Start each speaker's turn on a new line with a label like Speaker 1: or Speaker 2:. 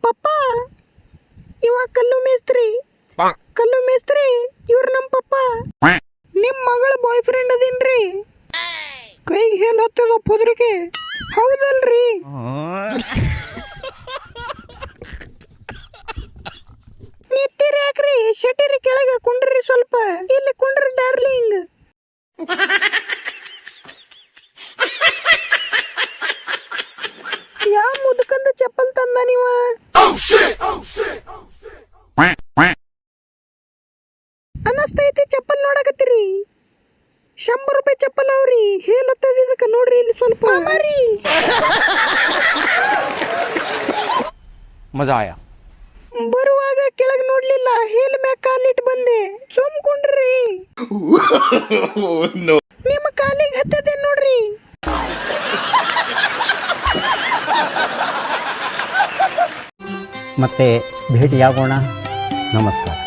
Speaker 1: ಪಪ್ಪ ಇವ ಕಲ್ಲು ಮೇಸ್ತ್ರಿ ಇವ್ರ ನಮ್ ಪಪ್ಪ. ನಿಮ್ ಮಗಳ ಬಾಯ್ ಫ್ರೆಂಡ್ ಅದೇನ್ರಿ? ಕೈಗೆ ಹೇಲ್ ಹತ್ತದ ಪುದ್ರಿಗೆ ಹೌದಲ್ರಿ? ನಿಂತಿರಿ ಯಾಕ್ರಿ? ಶೆಟ್ಟಿರಿ ಕೆಳಗೆ ಕುಂಡ್ರಿ, ಸ್ವಲ್ಪ ಇಲ್ಲಿ ಕುಂಡ್ರಿ ಡಾರ್ಲಿಂಗ್. ಯಾವ ಮುದುಕಂದ ಚಪ್ಪಲ್ ತಂದ ನೀವ? ಅನಸ್ತೈತಿ ಚಪ್ಪಲ್ ನೋಡಕತ್ತೀರಿ? 100 ರೂಪಾಯಿ ಚಪ್ಪಲ್ ಅವ್ರಿ. ಹೇಳತ್ತದ ಇದಕ್ಕೆ ನೋಡ್ರಿ ಇಲ್ಲಿ ಸ್ವಲ್ಪ.
Speaker 2: ಮಜಾ ಆಯಾ.
Speaker 1: ಬರುವಾಗ ಕೆಳಗೆ ನೋಡ್ಲಿಲ್ಲ, ಹೇಲ್ ಮ್ಯಾಗ ಕಾಲಿಟ್ಟು ಬಂದೆ. ಸುಮ್ಕೊಂಡ್ರಿ. ನಿಮ್ಮ ಕಾಲಿಗೆ ಹತ್ತದ ನೋಡ್ರಿ.
Speaker 3: ಮತ್ತೆ ಭೇಟಿಯಾಗೋಣ. ನಮಸ್ಕಾರ.